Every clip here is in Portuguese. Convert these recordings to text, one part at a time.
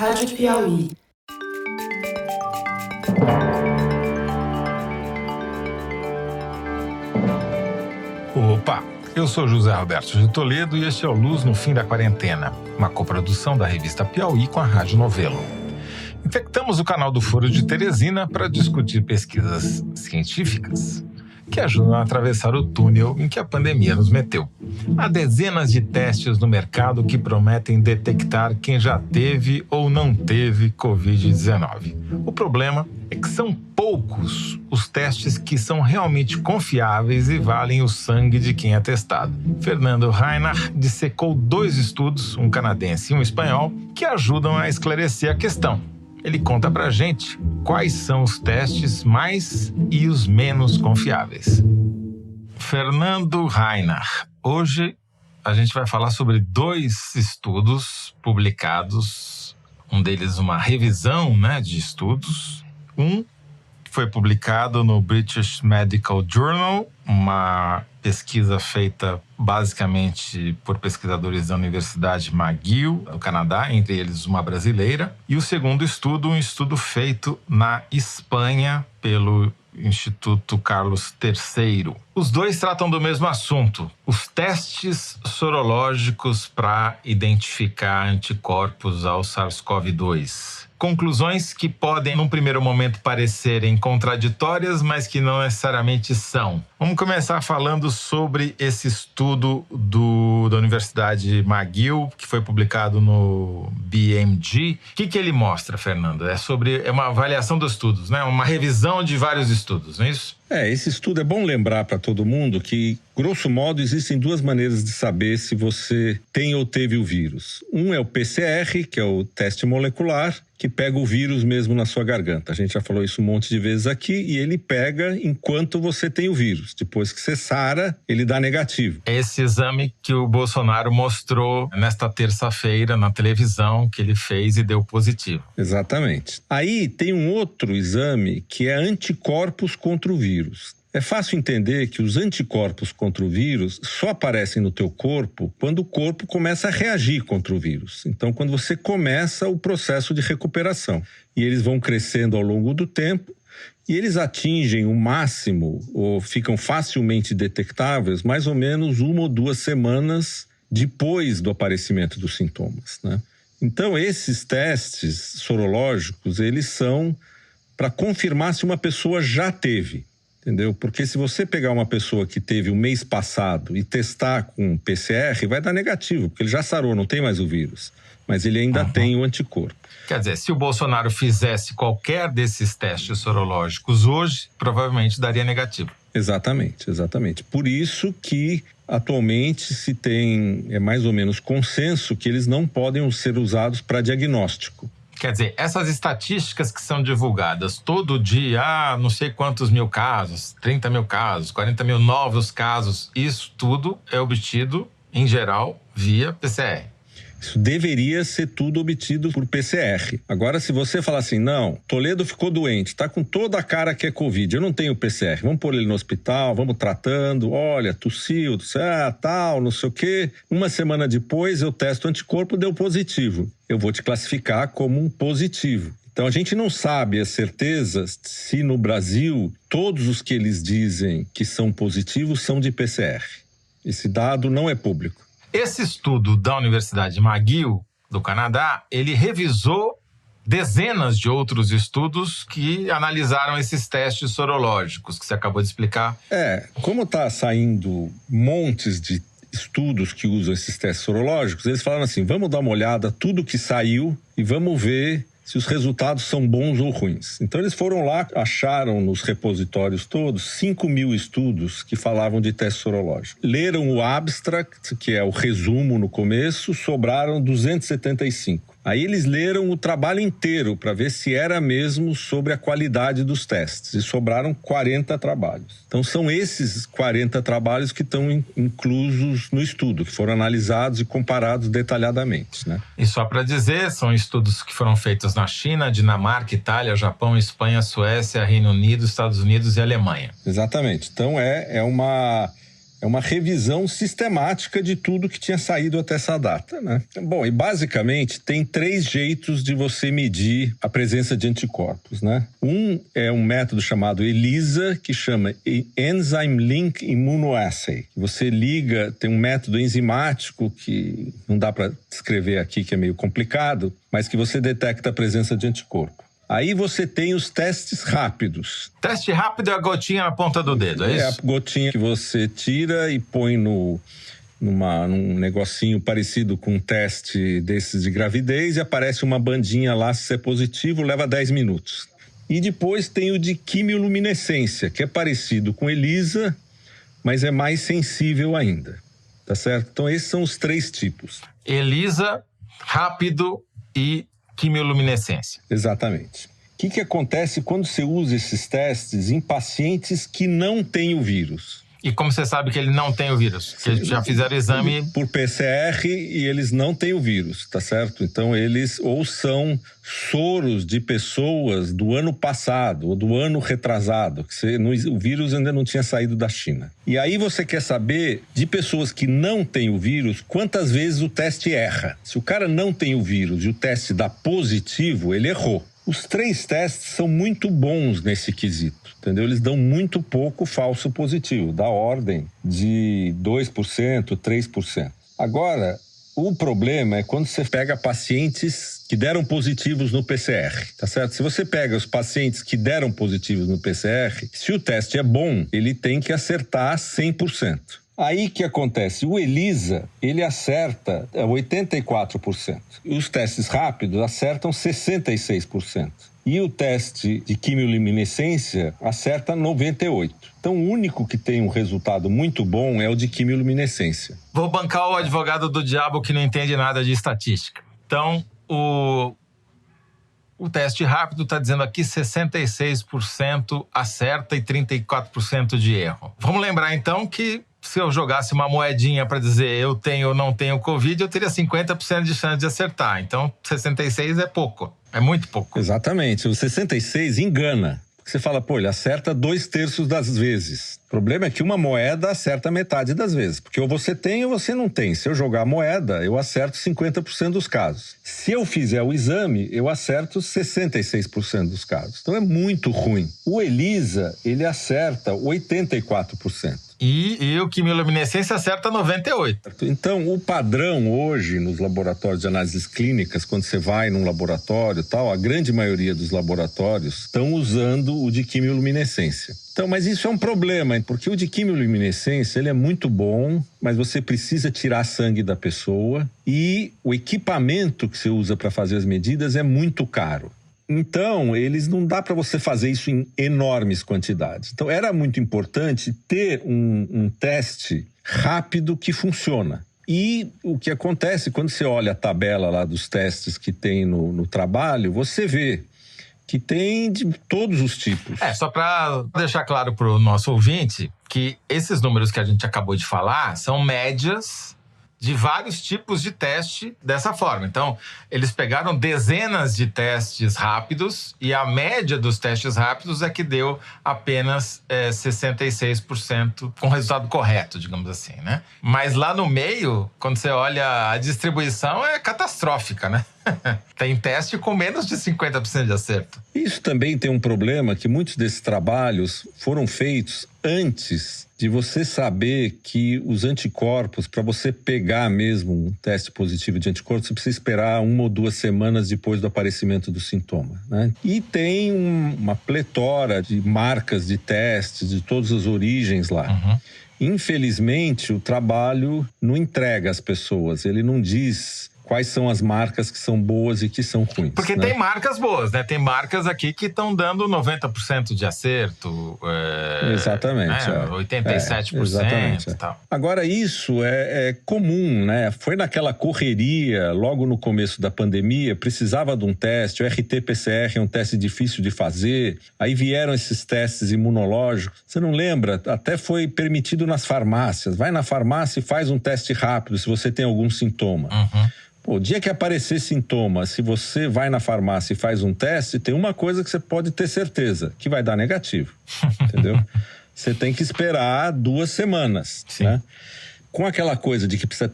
Rádio Piauí. Opa! Eu sou José Roberto de Toledo e este é o Luz no Fim da Quarentena, uma coprodução da revista Piauí com a Rádio Novelo. Infectamos o canal do Foro de Teresina para discutir pesquisas científicas que ajudam a atravessar o túnel em que a pandemia nos meteu. Há dezenas de testes no mercado que prometem detectar quem já teve ou não teve Covid-19. O problema é que são poucos os testes que são realmente confiáveis e valem o sangue de quem é testado. Fernando Reinach dissecou 2 estudos, um canadense e um espanhol, que ajudam a esclarecer a questão. Ele conta pra gente quais são os testes mais e os menos confiáveis. Fernando Reinach, hoje a gente vai falar sobre 2 estudos publicados, um deles uma revisão, de estudos. Um foi publicado no British Medical Journal, uma pesquisa feita basicamente por pesquisadores da Universidade McGill, do Canadá, entre eles uma brasileira. E o segundo estudo, um estudo feito na Espanha pelo Instituto Carlos III. Os 2 tratam do mesmo assunto, os testes sorológicos para identificar anticorpos ao SARS-CoV-2. Conclusões que podem, num primeiro momento, parecerem contraditórias, mas que não necessariamente são. Vamos começar falando sobre esse estudo da Universidade McGill, que foi publicado no BMG. O que ele mostra, Fernando? É uma avaliação dos estudos, uma revisão de vários estudos, não é isso? Esse estudo é bom lembrar para todo mundo que, grosso modo, existem 2 maneiras de saber se você tem ou teve o vírus. Um é o PCR, que é o teste molecular, que pega o vírus mesmo na sua garganta. A gente já falou isso um monte de vezes aqui, e ele pega enquanto você tem o vírus. Depois que você sara, ele dá negativo. Esse exame que o Bolsonaro mostrou nesta terça-feira na televisão, que ele fez e deu positivo. Exatamente. Aí tem um outro exame que é anticorpos contra o vírus. É fácil entender que os anticorpos contra o vírus só aparecem no teu corpo quando o corpo começa a reagir contra o vírus. Então, quando você começa o processo de recuperação. E eles vão crescendo ao longo do tempo e eles atingem o máximo ou ficam facilmente detectáveis mais ou menos 1 ou 2 semanas depois do aparecimento dos sintomas, Então, esses testes sorológicos, eles são para confirmar se uma pessoa já teve. Entendeu? Porque se você pegar uma pessoa que teve o mês passado e testar com PCR, vai dar negativo, porque ele já sarou, não tem mais o vírus. Mas ele ainda tem o anticorpo. Quer dizer, se o Bolsonaro fizesse qualquer desses testes sorológicos hoje, provavelmente daria negativo. Exatamente. Por isso que atualmente se tem mais ou menos consenso que eles não podem ser usados para diagnóstico. Quer dizer, essas estatísticas que são divulgadas todo dia, não sei quantos mil casos, 30 mil casos, 40 mil novos casos, isso tudo é obtido, em geral, via PCR. Isso deveria ser tudo obtido por PCR. Agora, se você falar assim, não, Toledo ficou doente, está com toda a cara que é Covid, eu não tenho PCR, vamos pôr ele no hospital, vamos tratando, olha, tossiu, tal, não sei o quê. 1 semana depois eu testo o anticorpo, deu positivo. Eu vou te classificar como um positivo. Então, a gente não sabe a certeza se no Brasil todos os que eles dizem que são positivos são de PCR. Esse dado não é público. Esse estudo da Universidade McGill, do Canadá, ele revisou dezenas de outros estudos que analisaram esses testes sorológicos que você acabou de explicar. Como está saindo montes de estudos que usam esses testes sorológicos, eles falaram assim, vamos dar uma olhada tudo que saiu e vamos ver se os resultados são bons ou ruins. Então eles foram lá, acharam nos repositórios todos 5.000 estudos que falavam de teste sorológico. Leram o abstract, que é o resumo no começo, sobraram 275. Aí eles leram o trabalho inteiro para ver se era mesmo sobre a qualidade dos testes e sobraram 40 trabalhos. Então são esses 40 trabalhos que estão inclusos no estudo, que foram analisados e comparados detalhadamente, E só para dizer, são estudos que foram feitos na China, Dinamarca, Itália, Japão, Espanha, Suécia, Reino Unido, Estados Unidos e Alemanha. Exatamente. Então é uma É uma revisão sistemática de tudo que tinha saído até essa data, né? Bom, e basicamente tem 3 jeitos de você medir a presença de anticorpos, né? Um é um método chamado ELISA, que chama Enzyme Link Immunoassay. Você liga, tem um método enzimático que não dá para descrever aqui, que é meio complicado, mas que você detecta a presença de anticorpo. Aí você tem os testes rápidos. Teste rápido é a gotinha na ponta do dedo, é isso? É a gotinha que você tira e põe num negocinho parecido com um teste desses de gravidez e aparece uma bandinha lá, se é positivo, leva 10 minutos. E depois tem o de quimioluminescência, que é parecido com ELISA, mas é mais sensível ainda, tá certo? Então esses são os 3 tipos. ELISA, rápido e quimioluminescência. Exatamente. O que acontece quando você usa esses testes em pacientes que não têm o vírus? E como você sabe que ele não tem o vírus? Porque já fizeram exame... Por PCR e eles não têm o vírus, tá certo? Então eles ou são soros de pessoas do ano passado ou do ano retrasado, que o vírus ainda não tinha saído da China. E aí você quer saber de pessoas que não têm o vírus, quantas vezes o teste erra. Se o cara não tem o vírus e o teste dá positivo, ele errou. Os 3 testes são muito bons nesse quesito, entendeu? Eles dão muito pouco falso positivo, da ordem de 2%, 3%. Agora, o problema é quando você pega pacientes que deram positivos no PCR, tá certo? Se você pega os pacientes que deram positivos no PCR, se o teste é bom, ele tem que acertar 100%. Aí que acontece? O ELISA, ele acerta 84%. Os testes rápidos acertam 66%. E o teste de quimioluminescência acerta 98%. Então, o único que tem um resultado muito bom é o de quimioluminescência. Vou bancar o advogado do diabo que não entende nada de estatística. Então, o teste rápido está dizendo aqui 66% acerta e 34% de erro. Vamos lembrar, então, que se eu jogasse uma moedinha para dizer eu tenho ou não tenho Covid, eu teria 50% de chance de acertar. Então, 66 é pouco. É muito pouco. Exatamente. O 66 engana. Você fala, pô, ele acerta 2/3 das vezes. O problema é que uma moeda acerta metade das vezes. Porque ou você tem ou você não tem. Se eu jogar a moeda, eu acerto 50% dos casos. Se eu fizer o exame, eu acerto 66% dos casos. Então é muito ruim. O ELISA, ele acerta 84%. E o quimioluminescência acerta 98%. Então, o padrão hoje nos laboratórios de análises clínicas, quando você vai num laboratório e tal, a grande maioria dos laboratórios estão usando o de quimioluminescência. Então, mas isso é um problema, porque o de quimioluminescência, ele é muito bom, mas você precisa tirar sangue da pessoa e o equipamento que você usa para fazer as medidas é muito caro. Então, não dá para você fazer isso em enormes quantidades. Então, era muito importante ter um teste rápido que funciona. E o que acontece, quando você olha a tabela lá dos testes que tem no trabalho, você vê que tem de todos os tipos. Só para deixar claro para o nosso ouvinte que esses números que a gente acabou de falar são médias de vários tipos de teste dessa forma. Então, eles pegaram dezenas de testes rápidos e a média dos testes rápidos é que deu apenas 66% com resultado correto, digamos assim, né? Mas lá no meio, quando você olha a distribuição, é catastrófica, né? Tem teste com menos de 50% de acerto. Isso também tem um problema que muitos desses trabalhos foram feitos antes de você saber que os anticorpos, para você pegar mesmo um teste positivo de anticorpos, você precisa esperar 1 ou 2 semanas depois do aparecimento do sintoma, né? E tem uma pletora de marcas de testes de todas as origens lá. Uhum. Infelizmente, o trabalho não entrega às pessoas, ele não diz quais são as marcas que são boas e que são ruins. Porque tem marcas boas, né? Tem marcas aqui que estão dando 90% de acerto. Exatamente. 87% exatamente, e tal. Agora, isso é comum, né? Foi naquela correria, logo no começo da pandemia, precisava de um teste. O RT-PCR é um teste difícil de fazer. Aí vieram esses testes imunológicos. Você não lembra? Até foi permitido nas farmácias. Vai na farmácia e faz um teste rápido se você tem algum sintoma. Uhum. Pô, o dia que aparecer sintoma, se você vai na farmácia e faz um teste, tem uma coisa que você pode ter certeza, que vai dar negativo, entendeu? você tem que esperar 2 semanas, Sim. né? Com aquela coisa de que precisa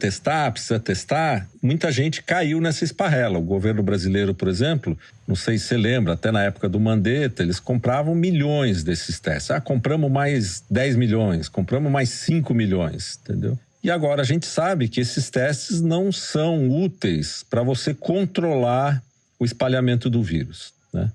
testar, muita gente caiu nessa esparrela. O governo brasileiro, por exemplo, não sei se você lembra, até na época do Mandetta, eles compravam milhões desses testes. Compramos mais 10 milhões, compramos mais 5 milhões, entendeu? E agora a gente sabe que esses testes não são úteis para você controlar o espalhamento do vírus, né?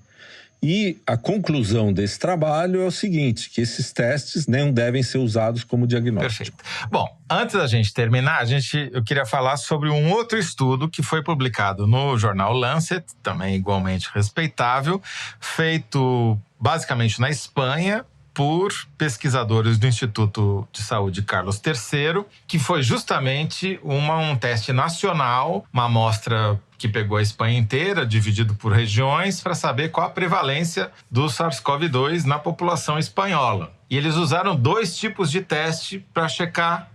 E a conclusão desse trabalho é o seguinte, que esses testes não devem ser usados como diagnóstico. Perfeito. Bom, antes da gente terminar, eu queria falar sobre um outro estudo que foi publicado no jornal Lancet, também igualmente respeitável, feito basicamente na Espanha, por pesquisadores do Instituto de Saúde Carlos III, que foi justamente um teste nacional, uma amostra que pegou a Espanha inteira, dividido por regiões, para saber qual a prevalência do SARS-CoV-2 na população espanhola. E eles usaram 2 tipos de teste para checar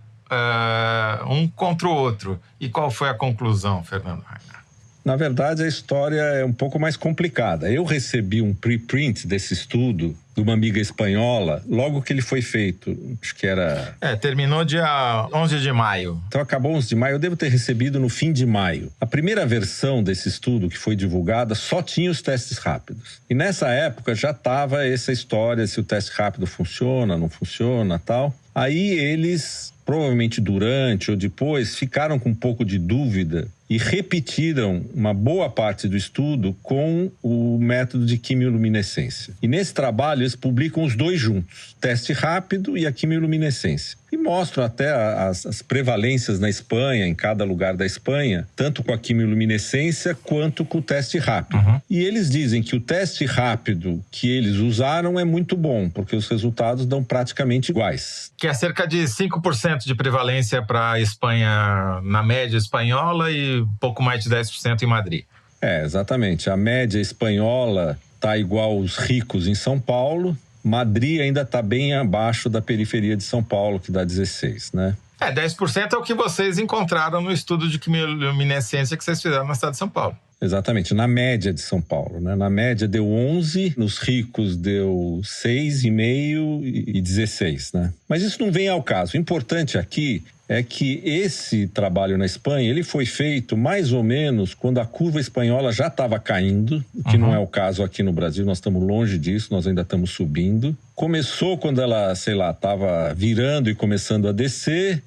um contra o outro. E qual foi a conclusão, Fernando Rainer? Na verdade, a história é um pouco mais complicada. Eu recebi um preprint desse estudo de uma amiga espanhola, logo que ele foi feito. Acho que era... terminou dia 11 de maio. Então acabou 11 de maio, eu devo ter recebido no fim de maio. A primeira versão desse estudo que foi divulgada só tinha os testes rápidos. E nessa época já estava essa história se o teste rápido funciona, não funciona, tal. Aí eles, provavelmente durante ou depois, ficaram com um pouco de dúvida e repetiram uma boa parte do estudo com o método de quimioluminescência. E nesse trabalho eles publicam os 2 juntos, teste rápido e a quimioluminescência. E mostram até as prevalências na Espanha, em cada lugar da Espanha, tanto com a quimioluminescência quanto com o teste rápido. Uhum. E eles dizem que o teste rápido que eles usaram é muito bom, porque os resultados dão praticamente iguais. Que é cerca de 5% de prevalência para a Espanha na média espanhola e pouco mais de 10% em Madrid. Exatamente. A média espanhola está igual aos ricos em São Paulo. Madrid ainda está bem abaixo da periferia de São Paulo, que dá 16, né? 10% é o que vocês encontraram no estudo de quimioluminescência que vocês fizeram na cidade de São Paulo. Exatamente, na média de São Paulo, né? Na média deu 11, nos ricos deu 6,5 e 16, né? Mas isso não vem ao caso. O importante aqui é que esse trabalho na Espanha, ele foi feito mais ou menos quando a curva espanhola já estava caindo, o que não é o caso aqui no Brasil, nós estamos longe disso, nós ainda estamos subindo. Começou quando ela, estava virando e começando a descer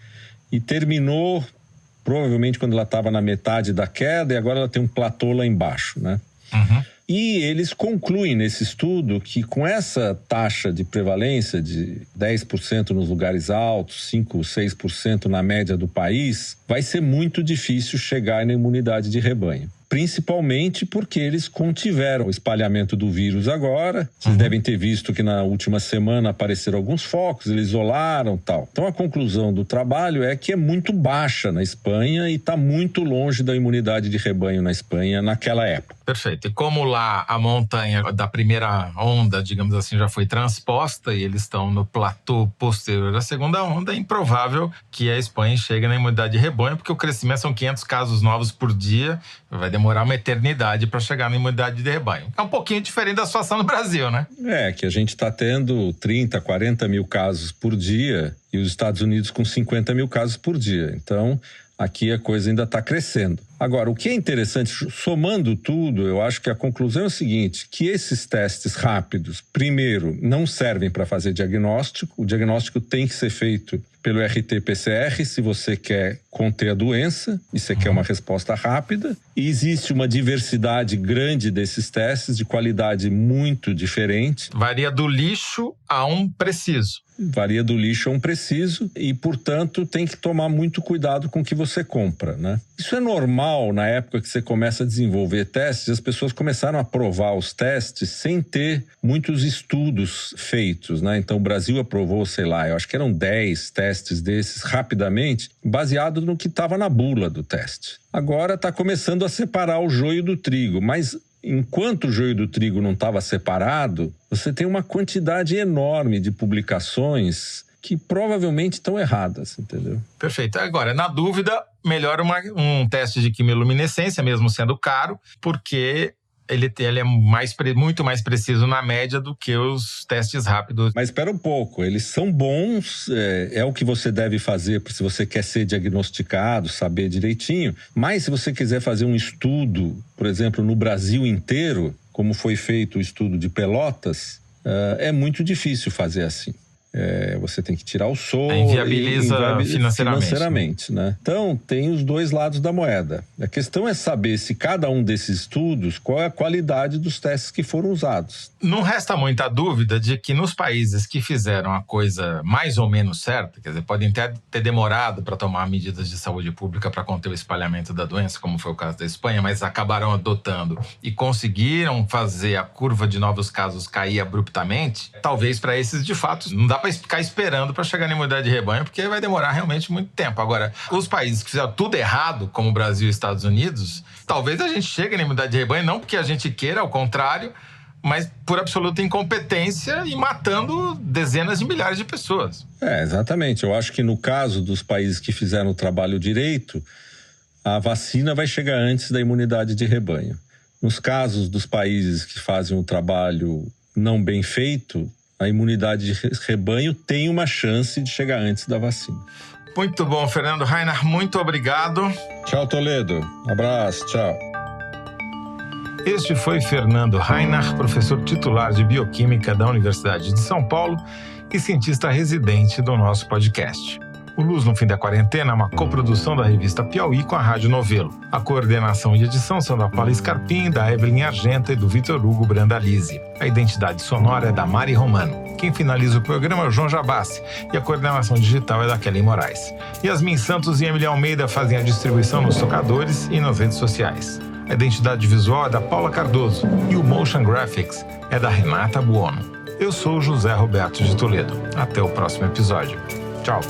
e terminou provavelmente quando ela estava na metade da queda e agora ela tem um platô lá embaixo, né? Uhum. E eles concluem nesse estudo que com essa taxa de prevalência de 10% nos lugares altos, 5%, 6% na média do país, vai ser muito difícil chegar na imunidade de rebanho. Principalmente porque eles contiveram o espalhamento do vírus agora. Vocês devem ter visto que na última semana apareceram alguns focos, eles isolaram e tal. Então a conclusão do trabalho é que é muito baixa na Espanha e está muito longe da imunidade de rebanho na Espanha naquela época. Perfeito. E como lá a montanha da primeira onda, digamos assim, já foi transposta e eles estão no platô posterior à segunda onda, é improvável que a Espanha chegue na imunidade de rebanho, porque o crescimento são 500 casos novos por dia, vai demorar uma eternidade para chegar na imunidade de rebanho. É um pouquinho diferente da situação no Brasil, né? Que a gente está tendo 30, 40 mil casos por dia e os Estados Unidos com 50 mil casos por dia. Então, aqui a coisa ainda está crescendo. Agora, o que é interessante, somando tudo, eu acho que a conclusão é o seguinte, que esses testes rápidos, primeiro, não servem para fazer diagnóstico. O diagnóstico tem que ser feito pelo RT-PCR, se você quer conter a doença e você quer uma resposta rápida. E existe uma diversidade grande desses testes, de qualidade muito diferente. Varia do lixo a um preciso. Varia do lixo a um preciso e, portanto, tem que tomar muito cuidado com o que você compra, né? Isso é normal na época que você começa a desenvolver testes, as pessoas começaram a provar os testes sem ter muitos estudos feitos, né? Então, o Brasil aprovou, eu acho que eram 10 testes desses rapidamente, baseado no que estava na bula do teste. Agora está começando a separar o joio do trigo, mas enquanto o joio do trigo não estava separado, você tem uma quantidade enorme de publicações que provavelmente estão erradas, entendeu? Perfeito. Agora, na dúvida, melhor um teste de quimioluminescência, mesmo sendo caro, porque ele é muito mais preciso na média do que os testes rápidos. Mas espera um pouco, eles são bons, é o que você deve fazer se você quer ser diagnosticado, saber direitinho. Mas se você quiser fazer um estudo, por exemplo, no Brasil inteiro, como foi feito o estudo de Pelotas, é muito difícil fazer assim. Você tem que tirar o soro. Inviabiliza financeiramente, né? Então, tem os dois lados da moeda. A questão é saber se cada um desses estudos, qual é a qualidade dos testes que foram usados. Não resta muita dúvida de que nos países que fizeram a coisa mais ou menos certa, quer dizer, podem ter demorado para tomar medidas de saúde pública para conter o espalhamento da doença, como foi o caso da Espanha, mas acabaram adotando e conseguiram fazer a curva de novos casos cair abruptamente, talvez para esses, de fato, não dá para ficar esperando para chegar na imunidade de rebanho, porque vai demorar realmente muito tempo. Agora, os países que fizeram tudo errado, como o Brasil e os Estados Unidos, talvez a gente chegue na imunidade de rebanho, não porque a gente queira, ao contrário, mas por absoluta incompetência e matando dezenas de milhares de pessoas. Exatamente. Eu acho que no caso dos países que fizeram o trabalho direito, a vacina vai chegar antes da imunidade de rebanho. Nos casos dos países que fazem o trabalho não bem feito, a imunidade de rebanho tem uma chance de chegar antes da vacina. Muito bom, Fernando Rainer, muito obrigado. Tchau, Toledo. Abraço, tchau. Este foi Fernando Rainer, professor titular de Bioquímica da Universidade de São Paulo e cientista residente do nosso podcast. O Luz no Fim da Quarentena é uma coprodução da revista Piauí com a Rádio Novelo. A coordenação e edição são da Paula Scarpim, da Evelyn Argenta e do Vitor Hugo Brandalize. A identidade sonora é da Mari Romano. Quem finaliza o programa é o João Jabassi e a coordenação digital é da Kelly Moraes. Yasmin Santos e Emília Almeida fazem a distribuição nos tocadores e nas redes sociais. A identidade visual é da Paula Cardoso e o Motion Graphics é da Renata Buono. Eu sou o José Roberto de Toledo. Até o próximo episódio. Tchau!